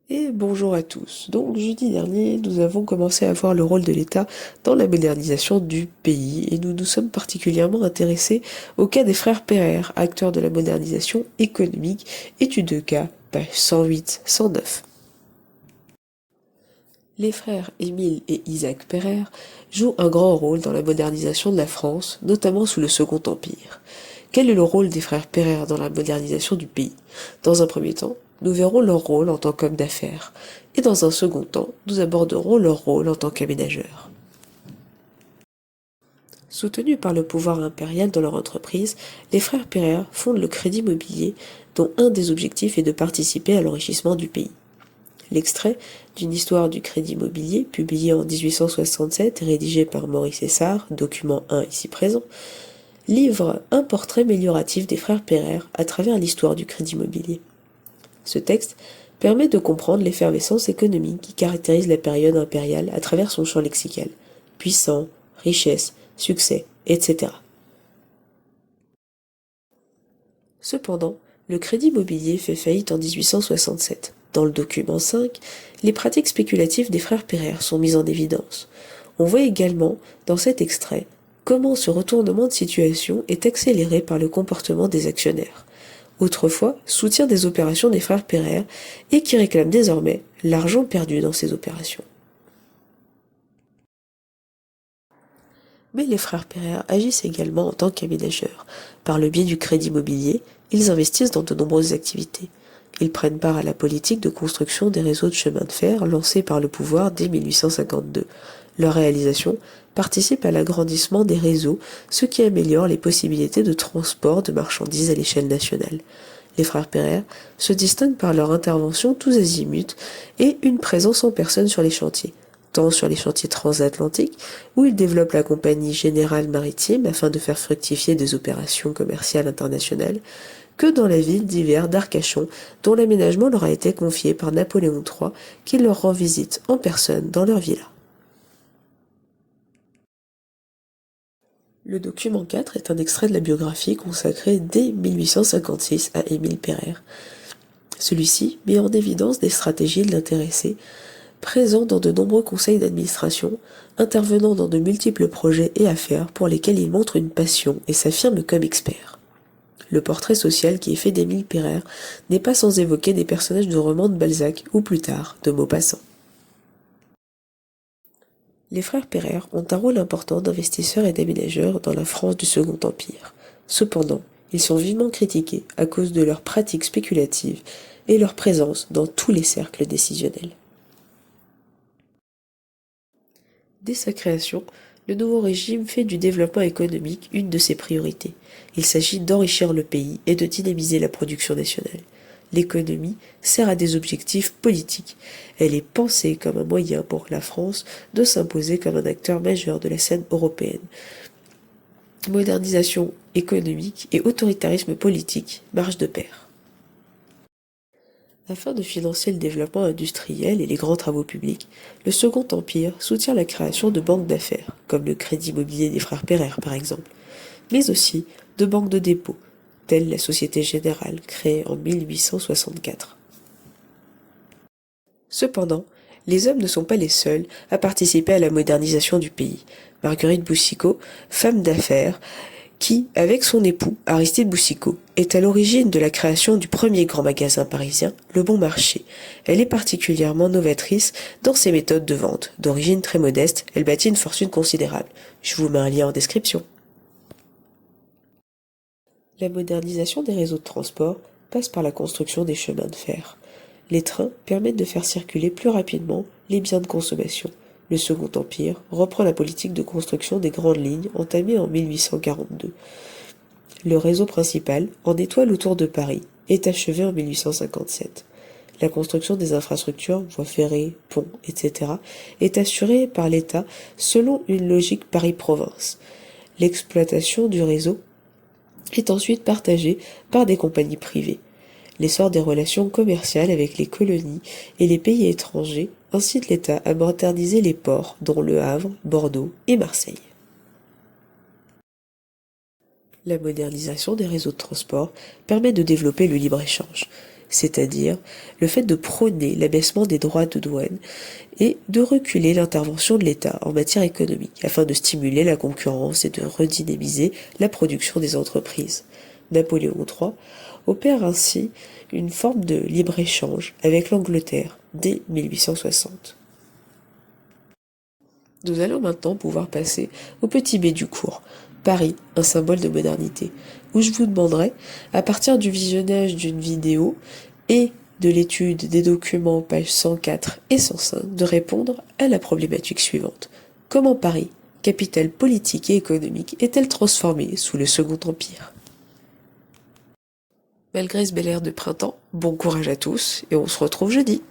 Et bonjour à tous. Donc jeudi dernier, nous avons commencé à voir le rôle de l'État dans la modernisation du pays et nous nous sommes particulièrement intéressés au cas des frères Pereire, acteurs de la modernisation économique, étude de cas, page 108-109. Les frères Émile et Isaac Pereire jouent un grand rôle dans la modernisation de la France, notamment sous le Second Empire. Quel est le rôle des frères Pereire dans la modernisation du pays? Dans un premier temps, nous verrons leur rôle en tant qu'hommes d'affaires, et dans un second temps, nous aborderons leur rôle en tant qu'aménageurs. Soutenus par le pouvoir impérial dans leur entreprise, les frères Pereire fondent le Crédit Mobilier, dont un des objectifs est de participer à l'enrichissement du pays. L'extrait d'une histoire du Crédit Mobilier, publié en 1867 et rédigé par Maurice Essard, document 1 ici présent, livre un portrait amélioratif des frères Pereire à travers l'histoire du Crédit Mobilier. Ce texte permet de comprendre l'effervescence économique qui caractérise la période impériale à travers son champ lexical: puissant, richesse, succès, etc. Cependant, le Crédit Mobilier fait faillite en 1867. Dans le document 5, les pratiques spéculatives des frères Pereire sont mises en évidence. On voit également, dans cet extrait, comment ce retournement de situation est accéléré par le comportement des actionnaires, autrefois soutien des opérations des frères Pereire, et qui réclament désormais l'argent perdu dans ces opérations. Mais les frères Pereire agissent également en tant qu'aménageurs. Par le biais du crédit mobilier, ils investissent dans de nombreuses activités. Ils prennent part à la politique de construction des réseaux de chemin de fer lancés par le pouvoir dès 1852. Leur réalisation participe à l'agrandissement des réseaux, ce qui améliore les possibilités de transport de marchandises à l'échelle nationale. Les frères Pereire se distinguent par leur intervention tous azimuts et une présence en personne sur les chantiers, tant sur les chantiers transatlantiques, où ils développent la Compagnie Générale Maritime afin de faire fructifier des opérations commerciales internationales, que dans la ville d'hiver d'Arcachon, dont l'aménagement leur a été confié par Napoléon III, qui leur rend visite en personne dans leur villa. Le document 4 est un extrait de la biographie consacrée dès 1856 à Émile Pereire. Celui-ci met en évidence des stratégies de l'intéressé, présent dans de nombreux conseils d'administration, intervenant dans de multiples projets et affaires pour lesquels il montre une passion et s'affirme comme expert. Le portrait social qui est fait d'Émile Pereire n'est pas sans évoquer des personnages de romans de Balzac ou plus tard de Maupassant. Les frères Pereire ont un rôle important d'investisseurs et d'aménageurs dans la France du Second Empire. Cependant, ils sont vivement critiqués à cause de leurs pratiques spéculatives et leur présence dans tous les cercles décisionnels. Dès sa création, le nouveau régime fait du développement économique une de ses priorités. Il s'agit d'enrichir le pays et de dynamiser la production nationale. L'économie sert à des objectifs politiques. Elle est pensée comme un moyen pour la France de s'imposer comme un acteur majeur de la scène européenne. Modernisation économique et autoritarisme politique marchent de pair. Afin de financer le développement industriel et les grands travaux publics, le Second Empire soutient la création de banques d'affaires, comme le Crédit Mobilier des frères Pereire par exemple, mais aussi de banques de dépôt, telle la Société Générale créée en 1864. Cependant, les hommes ne sont pas les seuls à participer à la modernisation du pays. Marguerite Boucicaut, femme d'affaires, qui, avec son époux, Aristide Boucicaut, est à l'origine de la création du premier grand magasin parisien, Le Bon Marché. Elle est particulièrement novatrice dans ses méthodes de vente. D'origine très modeste, elle bâtit une fortune considérable. Je vous mets un lien en description. La modernisation des réseaux de transport passe par la construction des chemins de fer. Les trains permettent de faire circuler plus rapidement les biens de consommation. Le Second Empire reprend la politique de construction des grandes lignes entamée en 1842. Le réseau principal, en étoile autour de Paris, est achevé en 1857. La construction des infrastructures, voies ferrées, ponts, etc., est assurée par l'État selon une logique Paris-Province. L'exploitation du réseau est ensuite partagée par des compagnies privées. L'essor des relations commerciales avec les colonies et les pays étrangers incite l'État à moderniser les ports, dont Le Havre, Bordeaux et Marseille. La modernisation des réseaux de transport permet de développer le libre-échange. c'est-à-dire le fait de prôner l'abaissement des droits de douane et de reculer l'intervention de l'État en matière économique afin de stimuler la concurrence et de redynamiser la production des entreprises. Napoléon III opère ainsi une forme de libre-échange avec l'Angleterre dès 1860. Nous allons maintenant pouvoir passer au petit B du cours, Paris, un symbole de modernité, où je vous demanderai, à partir du visionnage d'une vidéo et de l'étude des documents pages 104 et 105, de répondre à la problématique suivante. Comment Paris, capitale politique et économique, est-elle transformée sous le Second Empire? Malgré ce bel air de printemps, bon courage à tous et on se retrouve jeudi.